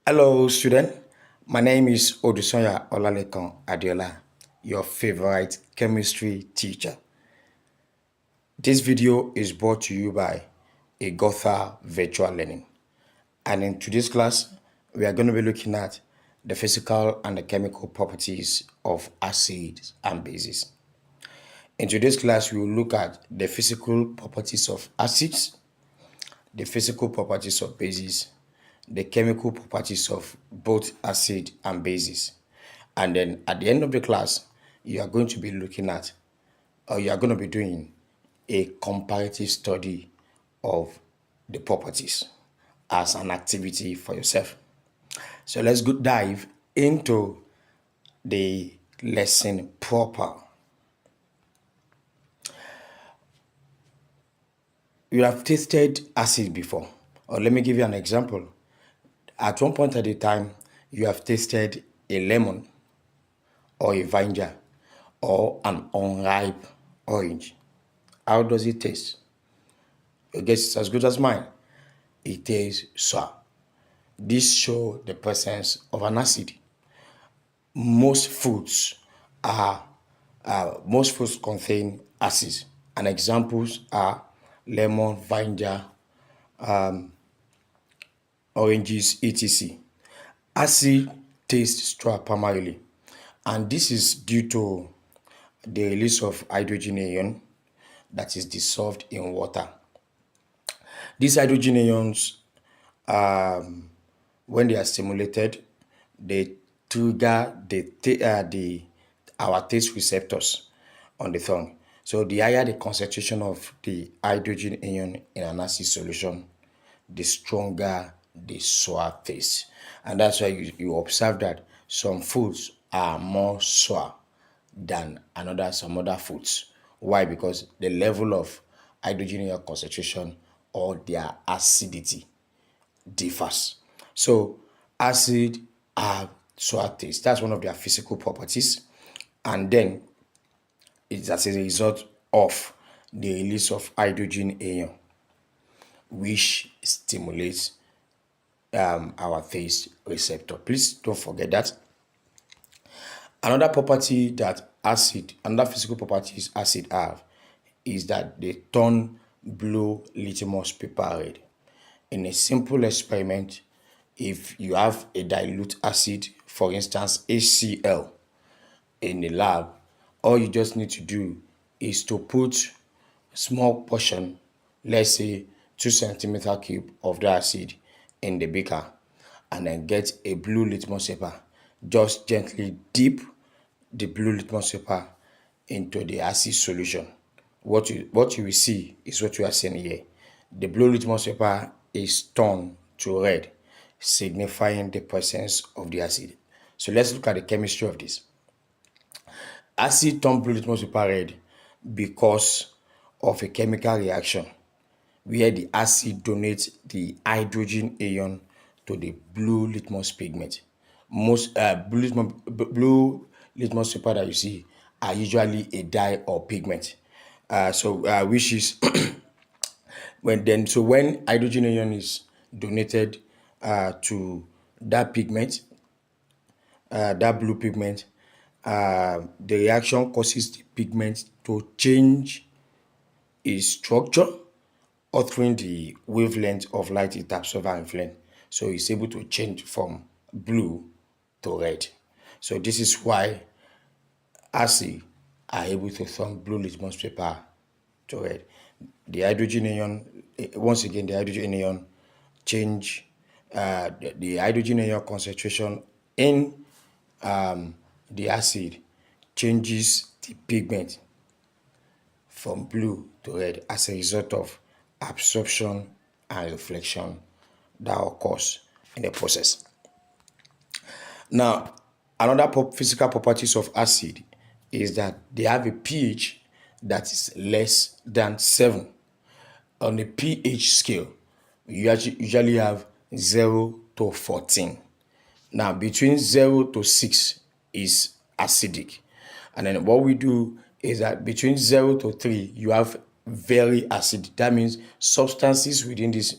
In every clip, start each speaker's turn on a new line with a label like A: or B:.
A: Hello, student. My name is Odusonya Olalekan Adiola, your favorite chemistry teacher. This video is brought to you by Gotha Virtual Learning. And in today's class, we are going to be looking at the physical and the chemical properties of acids and bases. In today's class, we will look at the physical properties of acids, the physical properties of bases, the chemical properties of both acid and bases. And then at the end of the class, you are going to be looking at, or you are going to be doing a comparative study of the properties as an activity for yourself. So let's go dive into the lesson proper. You have tasted acid before, or let me give you an example. At one point at a time, you have tasted a lemon or a vinegar or an unripe orange. How does it taste? Your guess is as good as mine. It tastes sour. This shows the presence of an acid. Most foods contain acids, and examples are lemon, vinegar, oranges, etc. Acid tastes sour primarily, and this is due to the release of hydrogen ion that is dissolved in water. These hydrogen ions, when they are stimulated, they trigger our taste receptors on the tongue. So the higher the concentration of the hydrogen ion in an acid solution, the stronger the sour taste. And that's why you observe that some foods are more sour than some other foods. Why? Because the level of hydrogen ion concentration or their acidity differs. So acid have sour taste. That's one of their physical properties. And then it's as a result of the release of hydrogen ion, which stimulates our taste receptor. Please don't forget that. Another physical properties acid have is that they turn blue litmus paper red. In a simple experiment, if you have a dilute acid, for instance HCl, in the lab, all you just need to do is to put a small portion, let's say 2 centimeter cube of the acid in the beaker, and then get a blue litmus paper. Just gently dip the blue litmus paper into the acid solution. What you will see is what you are seeing here. The blue litmus paper is turned to red, signifying the presence of the acid. So let's look at the chemistry of this. Acid turn blue litmus paper red because of a chemical reaction where the acid donates the hydrogen ion to the blue litmus pigment. Most blue litmus paper that you see are usually a dye or pigment. Which is when hydrogen ion is donated to that pigment, that blue pigment, the reaction causes the pigment to change its structure, altering the wavelength of light it absorbs and reflects. So it's able to change from blue to red. So this is why acid are able to turn blue litmus paper to red. The hydrogen ion, once again, the hydrogen ion change the hydrogen ion concentration in the acid changes the pigment from blue to red as a result of absorption and reflection that occurs in the process. Now, another physical properties of acid is that they have a pH that is less than 7. On the pH scale, you usually have 0 to 14. Now, between 0 to 6 is acidic. And then what we do is that between 0 to 3, you have very acidic. That means substances within this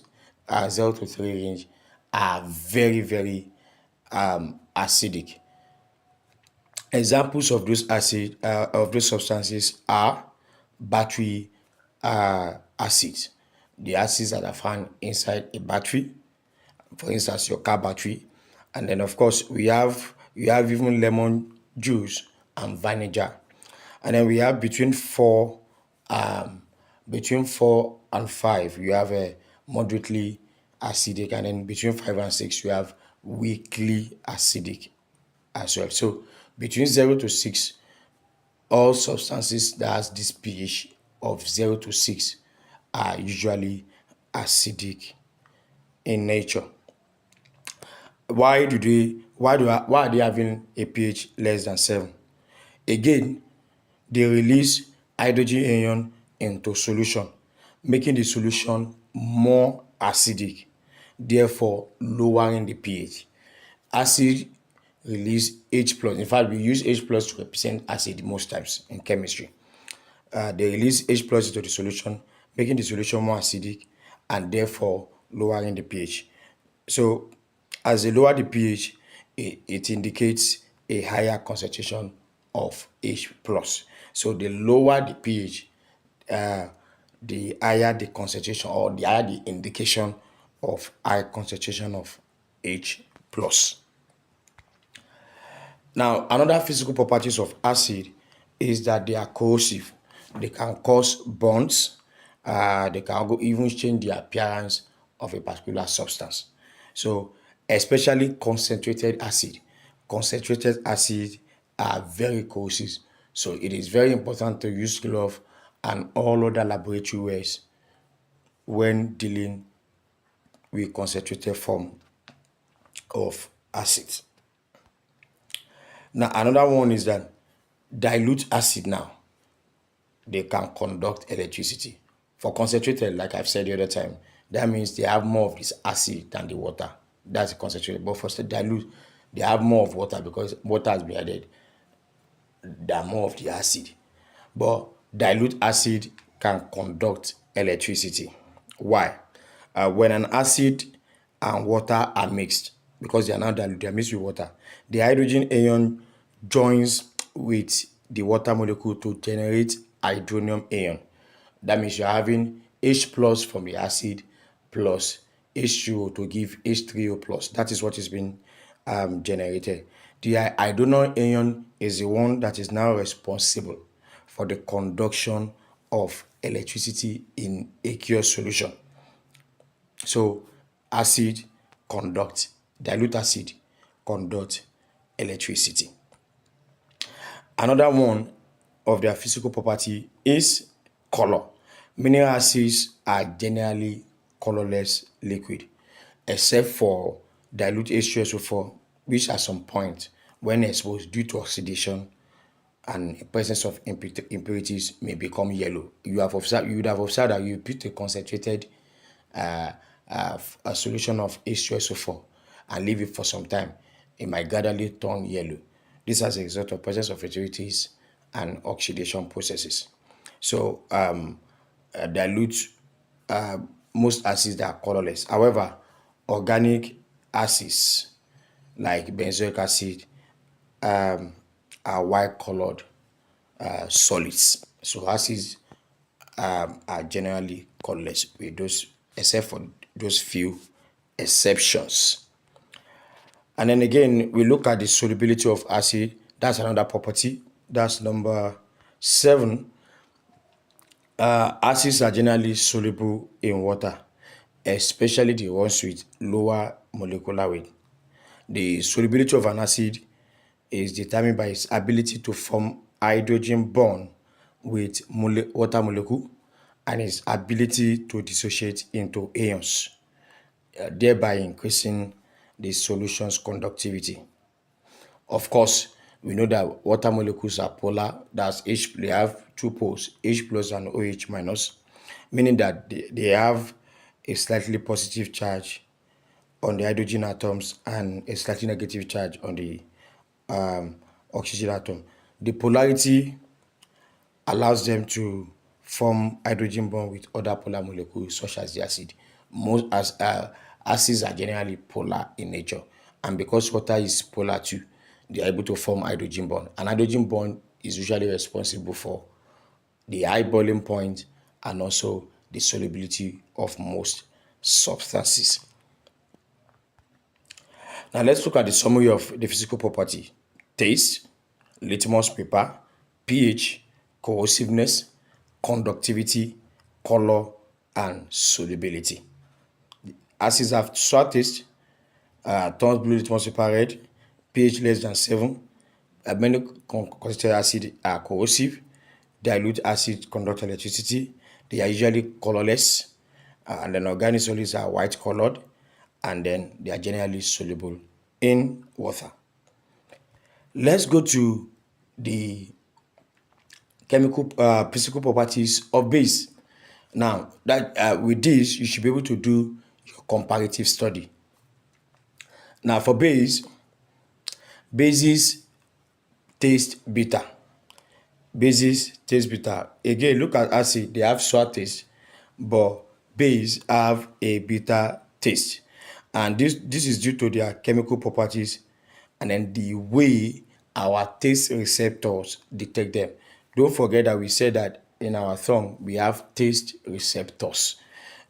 A: 0 to 3 range are very, very acidic. Examples of those substances are battery acids, the acids that are found inside a battery, for instance, your car battery. And then of course we have even lemon juice and vinegar. And then we have between 4 and 5 you have a moderately acidic, and then between 5 and 6 you have weakly acidic as well. So between 0 to 6, all substances that has this pH of 0 to 6 are usually acidic in nature. Why are they having a pH less than 7? Again, they release hydrogen ion into solution, making the solution more acidic, therefore lowering the pH. Acid release H plus. In fact, we use H plus to represent acid most times in chemistry. They release H plus into the solution, making the solution more acidic and therefore lowering the pH. So as they lower the pH, it indicates a higher concentration of H plus. So the lower the pH, the higher the concentration, or the higher the indication of high concentration of H plus. Now, another physical properties of acid is that they are corrosive. They can cause burns. They can even change the appearance of a particular substance. So, especially concentrated acid. Concentrated acid are very corrosive. So, it is very important to use glove and all other laboratory wares when dealing with concentrated form of acids. Now, another one is that dilute acid now, they can conduct electricity. For concentrated, like I've said the other time, that means they have more of this acid than the water. That's concentrated. But for dilute, they have more of water because water has been added than more of the acid. But dilute acid can conduct electricity. Why? When an acid and water are mixed, because they are now dilute, they are mixed with water, the hydrogen ion joins with the water molecule to generate hydronium ion. That means you're having H plus from the acid plus H2O to give H3O plus. That is what is being generated. The hydronium ion is the one that is now responsible for the conduction of electricity in aqueous solution. So acid conduct, dilute acid conduct electricity. Another one of their physical property is color. Mineral acids are generally colorless liquid, except for dilute H2SO4, which at some point, when exposed due to oxidation and presence of impurities, may become yellow. You would have observed that you put a concentrated a solution of H2SO4 and leave it for some time, it might gradually turn yellow. This as a result of presence of impurities and oxidation processes. So dilute most acids that are colorless. However, organic acids like benzoic acid are white colored solids. So acids are generally colorless, with those, except for those few exceptions. And then again, we look at the solubility of acid. That's another property. That's number 7. Acids are generally soluble in water, especially the ones with lower molecular weight. The solubility of an acid is determined by its ability to form hydrogen bond with water molecule and its ability to dissociate into ions, thereby increasing the solution's conductivity. Of course, we know that water molecules are polar. That's H. They have 2 poles, H plus and OH minus, meaning that they have a slightly positive charge on the hydrogen atoms and a slightly negative charge on the oxygen atom. The polarity allows them to form hydrogen bond with other polar molecules such as the acid. Acids are generally polar in nature, and because water is polar too, they are able to form hydrogen bond. And hydrogen bond is usually responsible for the high boiling point and also the solubility of most substances. Now let's look at the summary of the physical property. Taste, litmus paper, pH, corrosiveness, conductivity, color, and solubility. Acids have sour taste, turns blue litmus paper red, pH less than 7. Many concentrated acid are corrosive. Dilute acid conduct electricity. They are usually colorless. And then organic solids are white colored. And then they are generally soluble in water. Let's go to the chemical physical properties of base. Now, that with this, you should be able to do your comparative study. Now, for bases taste bitter. Bases taste bitter. Again, look at acid; they have sour taste, but base have a bitter taste, and this is due to their chemical properties, and then the way our taste receptors detect them. Don't forget that we said that in our tongue we have taste receptors.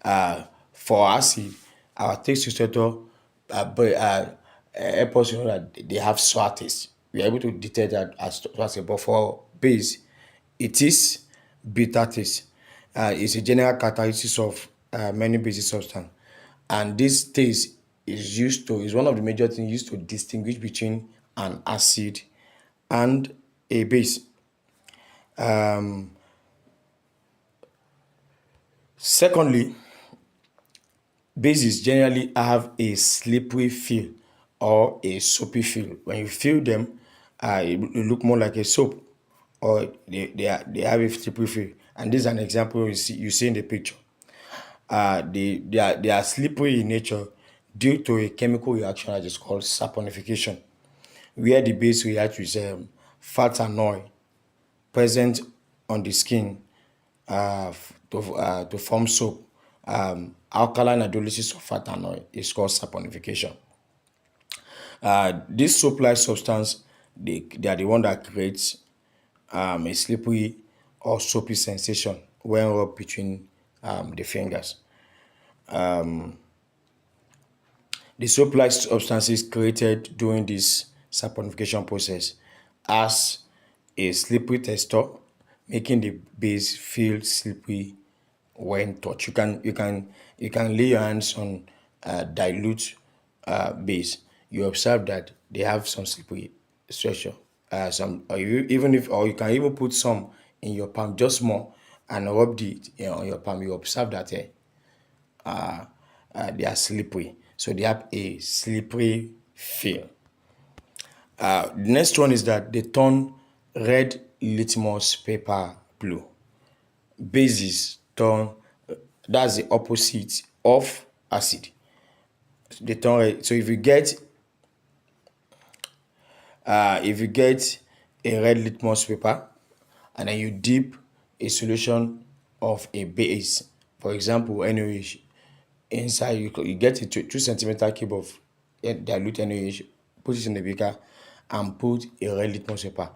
A: For acid, our taste receptor help us know that they have sour taste. We are able to detect that as acid, but for base, it is bitter taste. It's a general characteristic of many basic substance, and this taste is one of the major things used to distinguish between an acid and a base. Secondly, bases generally have a slippery feel or a soapy feel. When you feel them, it look more like a soap, or they have a slippery feel. And this is an example you see in the picture. They are slippery in nature due to a chemical reaction that is called saponification, where the base reacts with fat and oil present on the skin to form soap. Alkaline hydrolysis of fat and oil is called saponification. This soap-like substance, they are the one that creates a slippery or soapy sensation when rubbed between the fingers. The soap-like substances created during this saponification process as a slippery texture, making the base feel slippery when touched. You can lay your hands on dilute base. You observe that they have some slippery structure. Or you can even put some in your palm, just more, and rub it on your palm. You observe that they are slippery. So they have a slippery feel. The next one is that they turn red litmus paper blue. Bases turn, that's the opposite of acid. They turn red. So if you get a red litmus paper and then you dip a solution of a base, for example NaOH, inside, you get a 2 centimeter cube of dilute NaOH, put it in the beaker and put a red litmus paper.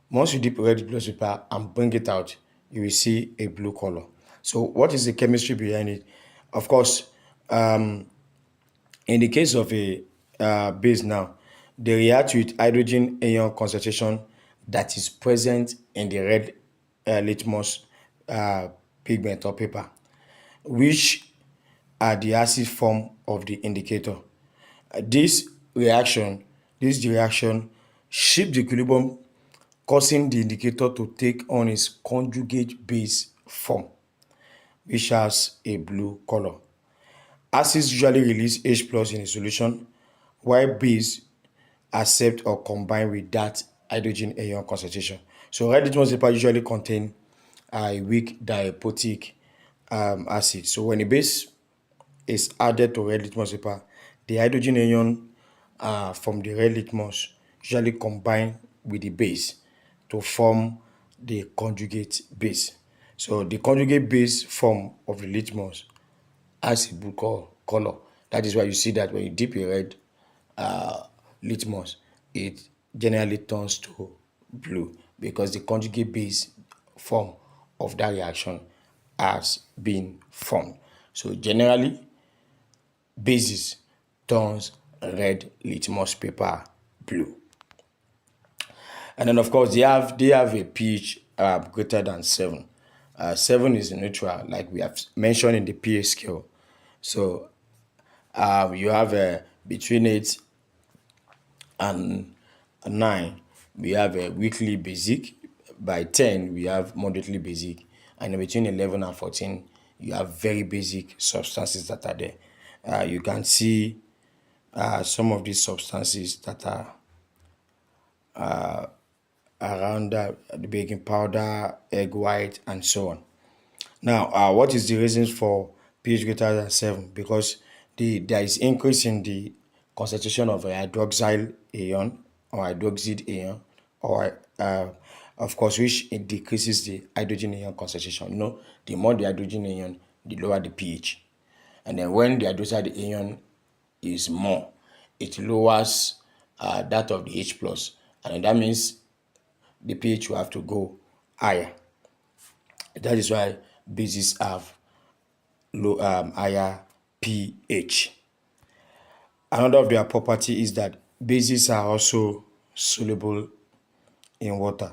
A: Once you dip a red litmus paper and bring it out, you will see a blue color. So what is the chemistry behind it? Of course, in the case of a base now, they react with hydrogen ion concentration that is present in the red litmus pigment or paper, which are the acid form of the indicator. This reaction shifts the equilibrium, causing the indicator to take on its conjugate base form, which has a blue color. Acids usually release H plus in a solution, while base accept or combine with that hydrogen ion concentration. So red litmus paper usually contain a weak diaprotic acid. So when a base is added to red litmus paper, the hydrogen ion from the red litmus usually combine with the base to form the conjugate base. So the conjugate base form of the litmus has a blue color. That is why you see that when you dip a red litmus, it generally turns to blue because the conjugate base form of that reaction has been formed. So generally, bases turns red litmus paper blue. And then of course they have a pH greater than 7. 7 is neutral, like we have mentioned in the pH scale. So you have between 8 and 9, we have a weakly basic. By 10, we have moderately basic. And in between 11 and 14, you have very basic substances that are there. You can see some of these substances that are around the baking powder, egg white, and so on. Now, what is the reasons for pH greater than 7? Because there is increase in the concentration of a hydroxyl ion or hydroxide ion, or of course, which it decreases the hydrogen ion concentration. You know, the more the hydrogen ion, the lower the pH. And then when the hydroxide ion is more, it lowers that of the H plus, and that means the pH will have to go higher. That is why bases have higher pH. Another of their property is that bases are also soluble in water.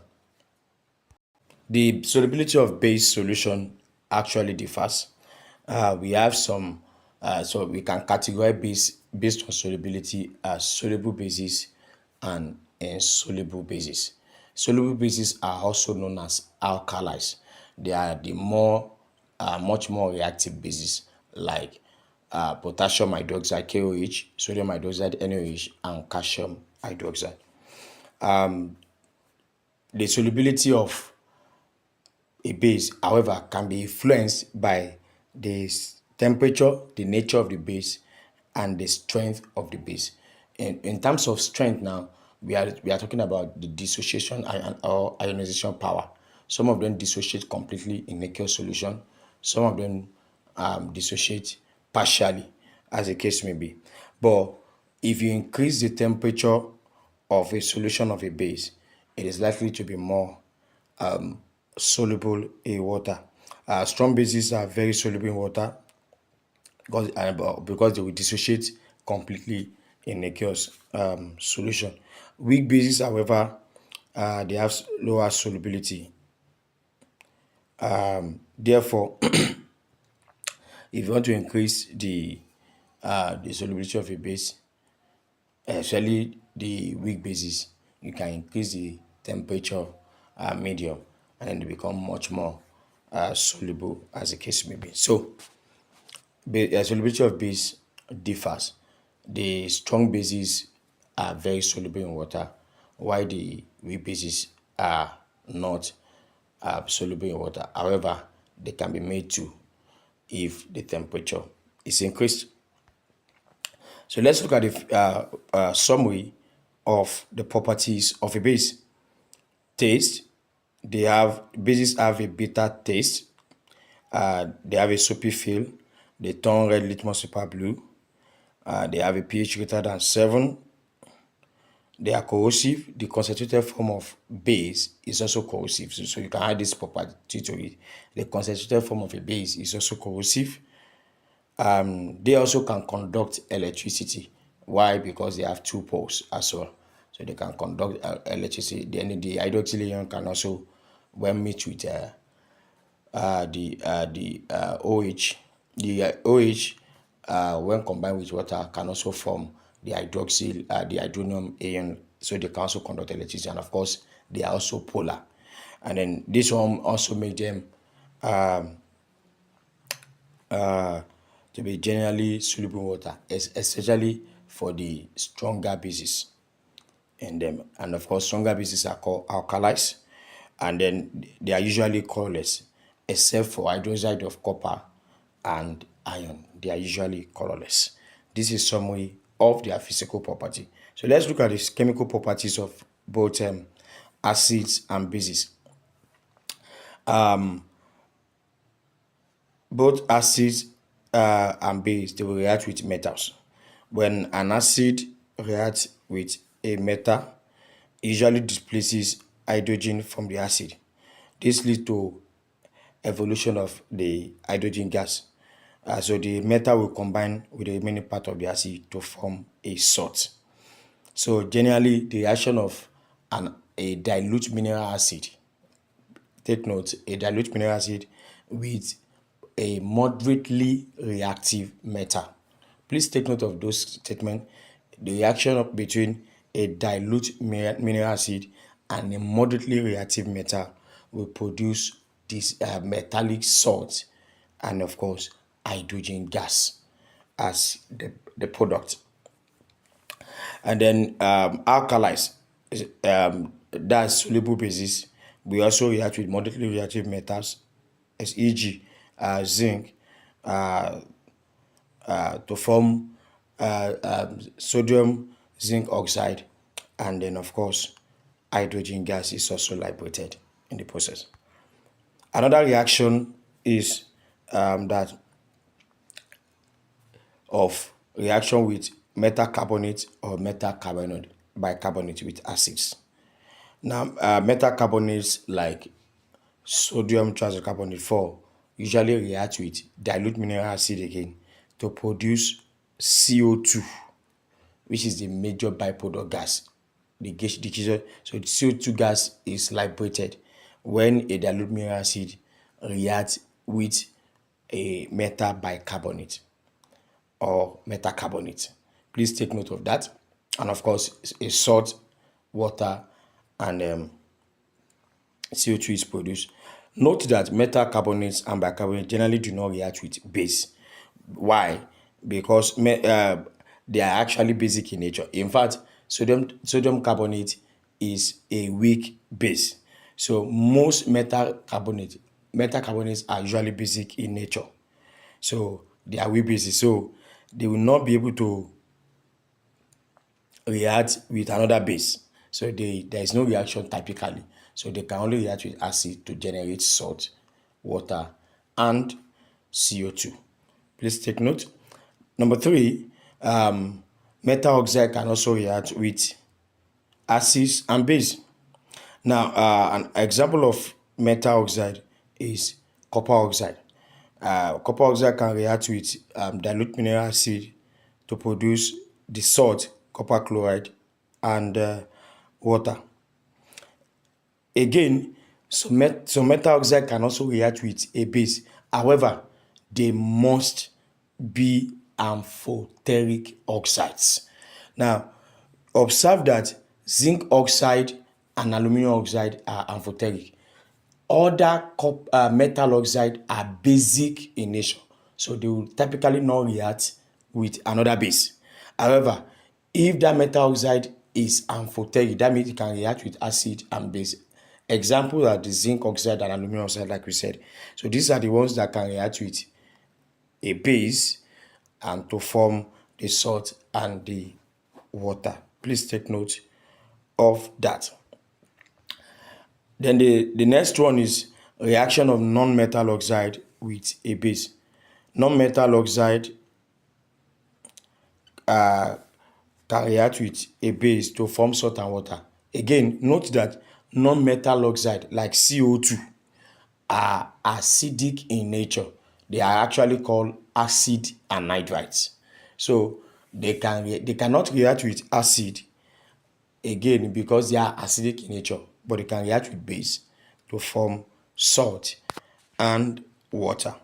A: The solubility of base solution actually differs. We have some, so we can categorize base based on solubility as soluble bases and insoluble bases. Soluble bases are also known as alkalis. They are the much more reactive bases like potassium hydroxide KOH, sodium hydroxide NaOH, and calcium hydroxide. The solubility of a base, however, can be influenced by the temperature, the nature of the base, and the strength of the base. In terms of strength now, we are talking about the dissociation or ionization power. Some of them dissociate completely in aqueous solution. Some of them dissociate partially, as the case may be. But if you increase the temperature of a solution of a base, it is likely to be more soluble in water. Strong bases are very soluble in water because they will dissociate completely in aqueous solution. Weak bases, however, they have lower solubility. Therefore, if you want to increase the solubility of a base, especially the weak bases, you can increase the temperature medium, and then they become much more soluble, as the case may be. So, solubility of base differs. The strong bases are very soluble in water, while the weak bases are not soluble in water. However, they can be made to if the temperature is increased. So let's look at the summary of the properties of a base. Taste. Bases have a bitter taste. They have a soapy feel. They turn red litmus paper blue. They have a pH greater than 7. They are corrosive. The concentrated form of base is also corrosive. So you can add this property to it. The concentrated form of a base is also corrosive. They also can conduct electricity. Why? Because they have 2 poles as well. So they can conduct electricity. Then the hydroxyl ion can also, when mixed with the OH, the OH when combined with water can also form the hydronium ion. So they can also conduct electricity, and of course they are also polar. And then this one also make them to be generally soluble in water, especially for the stronger bases in them. And of course, stronger bases are called alkalis, and then they are usually colorless, except for hydroxide of copper and iron. They are usually colorless. This is summary of their physical property. So let's look at the chemical properties of both acids and bases. Both acids and base, they will react with metals. When an acid reacts with a metal, it usually displaces hydrogen from the acid. This leads to evolution of the hydrogen gas. So the metal will combine with the remaining part of the acid to form a salt. So generally, the reaction of a dilute mineral acid, take note, a dilute mineral acid with a moderately reactive metal. Please take note of those statements. The reaction between a dilute mineral acid and a moderately reactive metal will produce this metallic salt and, of course, hydrogen gas as the product. And then alkalis, that's soluble bases. We also react with moderately reactive metals, as e.g., zinc, to form sodium zinc oxide, and then, of course, hydrogen gas is also liberated in the process. Another reaction is that of reaction with metal carbonate or metal carbonate bicarbonate with acids. Now, metal carbonates like sodium tricarbonate 4 usually react with dilute mineral acid again to produce CO2, which is the major byproduct gas. So the CO2 gas is liberated when a dilute mineral acid reacts with a metal bicarbonate or metal carbonate. Please take note of that. And of course, a salt, water, and CO2 is produced. Note that metal carbonates and bicarbonate generally do not react with base. Why? Because they are actually basic in nature. In fact, sodium carbonate is a weak base. So most metal carbonates are usually basic in nature. So they are weak bases. So they will not be able to react with another base. So there is no reaction typically. So they can only react with acid to generate salt, water, and CO2. Please take note. Number 3, metal oxide can also react with acids and base. Now, an example of metal oxide is copper oxide. Copper oxide can react with dilute mineral acid to produce the salt, copper chloride, and water. Again, so metal oxide can also react with a base. However, they must be amphoteric oxides. Now, observe that zinc oxide and aluminum oxide are amphoteric. Other metal oxide are basic in nature, so they will typically not react with another base. However, if that metal oxide is amphoteric, that means it can react with acid and base. Examples are the zinc oxide and aluminum oxide, like we said. So these are the ones that can react with a base and to form the salt and the water. Please take note of that. Then the next one is reaction of non-metal oxide with a base. Non-metal oxide can react with a base to form salt and water. Again, note that non-metal oxide like CO2 are acidic in nature. They are actually called acid anhydrides. So they cannot react with acid again because they are acidic in nature, but they can react with base to form salt and water.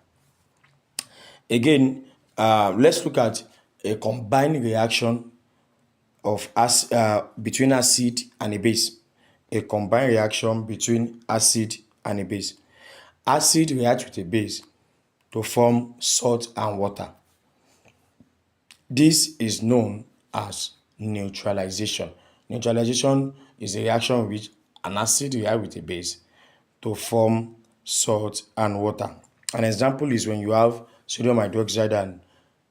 A: Again, let's look at a combined reaction of between acid and a base. A combined reaction between acid and a base. Acid reacts with a base to form salt and water. This is known as neutralization. Neutralization is a reaction in which an acid reacts with a base to form salt and water. An example is when you have sodium hydroxide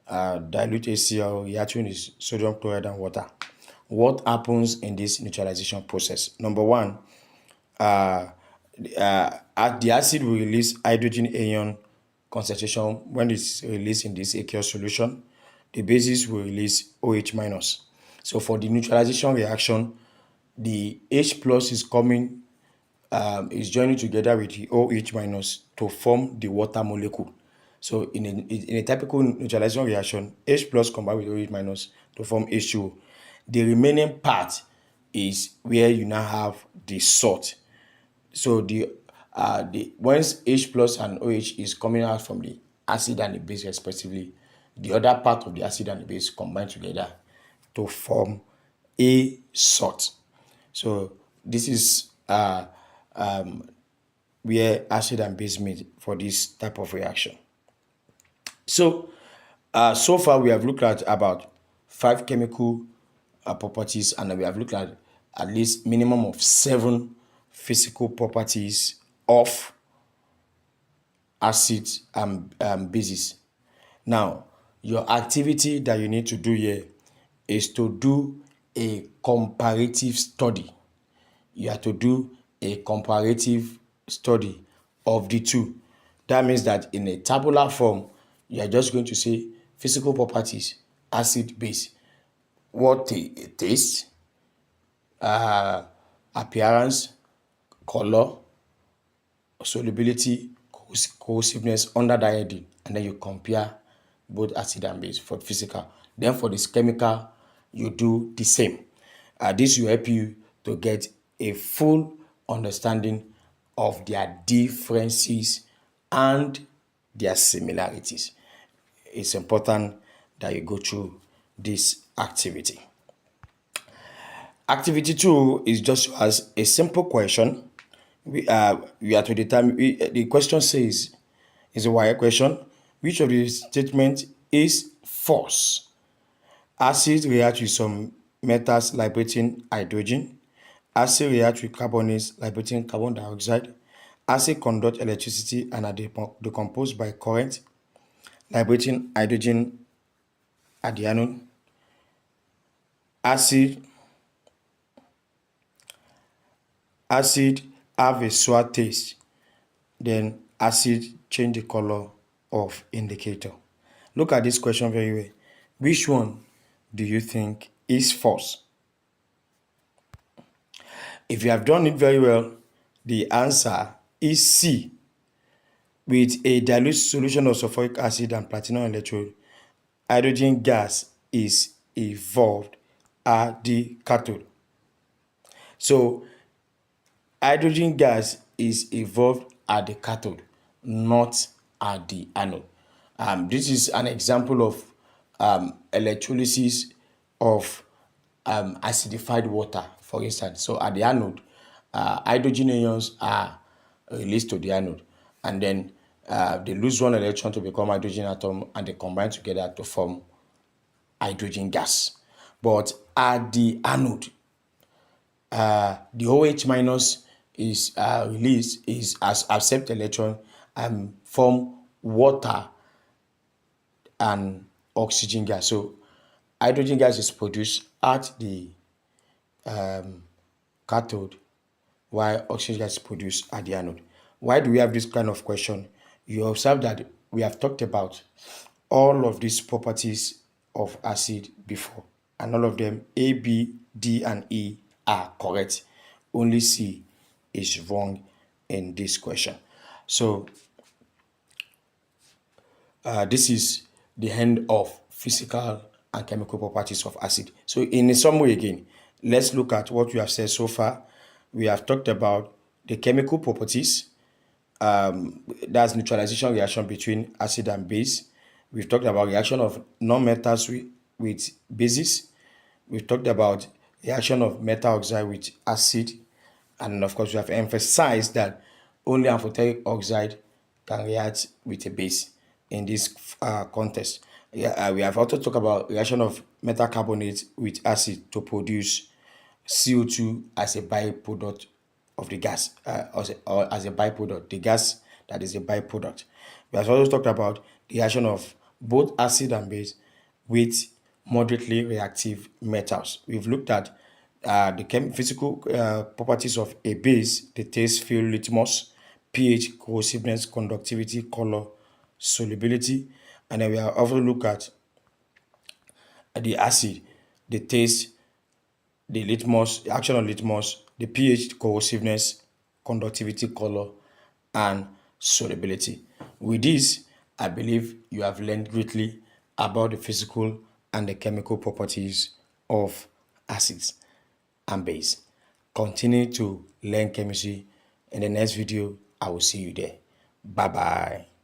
A: and dilute HCl reacting with sodium chloride and water. What happens in this neutralization process? Number 1, the acid will release hydrogen ion concentration. When it's released in this aqueous solution, the bases will release OH-. So for the neutralization reaction, the H plus is coming is joining together with the OH minus to form the water molecule. So in a typical neutralization reaction, H plus combined with OH minus to form H2O. The remaining part is where you now have the salt. So the once H plus and OH is coming out from the acid and the base respectively, the other part of the acid and the base combine together to form a salt. So this is where acid and base meet for this type of reaction. So so far we have looked at about 5 chemical properties, and we have looked at least minimum of 7 physical properties of acids and bases. Now, your activity that you need to do here is to do a comparative study. You have to do a comparative study of the two. That means that in a tabular form, you are just going to say physical properties, acid, base, what taste, appearance, color, solubility, cohesiveness under the heading, and then you compare both acid and base for physical. Then for this chemical, you do the same. This will help you to get a full understanding of their differences and their similarities. It's important that you go through this activity. Activity 2 is just as a simple question. We are to determine. The question says, is a WAEC question. Which of the statement is false? Acid react with some metals liberating hydrogen. Acid react with carbonates liberating carbon dioxide. Acid conduct electricity and are decomposed by current, liberating hydrogen at the anode. Acid have a sour taste. Then acid change the color of indicator. Look at this question very well. Which one do you think is false? If you have done it very well, the answer is C. With a dilute solution of sulfuric acid and platinum electrode, hydrogen gas is evolved at the cathode. So hydrogen gas is evolved at the cathode, not at the anode. This is an example of electrolysis of acidified water, for instance. So at the anode, hydrogen ions are released to the anode, and then they lose one electron to become hydrogen atom, and they combine together to form hydrogen gas. But at the anode, the OH minus is released, is as accept electron and form water and oxygen gas. So hydrogen gas is produced at the cathode, while oxygen gas is produced at the anode. Why do we have this kind of question? You observe that we have talked about all of these properties of acid before, and all of them, A, B, D, and E, are correct. Only C is wrong in this question. So this is the end of physical and chemical properties of acid. So in a summary again, let's look at what we have said so far. We have talked about the chemical properties, that's neutralization reaction between acid and base. We've talked about reaction of non-metals with bases. We've talked about reaction of metal oxide with acid. And of course, we have emphasized that only amphoteric oxide can react with a base in this context. We have also talked about reaction of metal carbonate with acid to produce CO2 as a byproduct of the gas, or as a byproduct, the gas that is a byproduct. We have also talked about the reaction of both acid and base with moderately reactive metals. We've looked at the physical properties of a base: the taste, feel, litmus, pH, cohesiveness, conductivity, color, solubility. And then we have also looked at the acid, the taste, the litmus, the action of litmus, the pH, corrosiveness, conductivity, color, and solubility. With this, I believe you have learned greatly about the physical and the chemical properties of acids and base. Continue to learn chemistry. In the next video, I will see you there. Bye bye.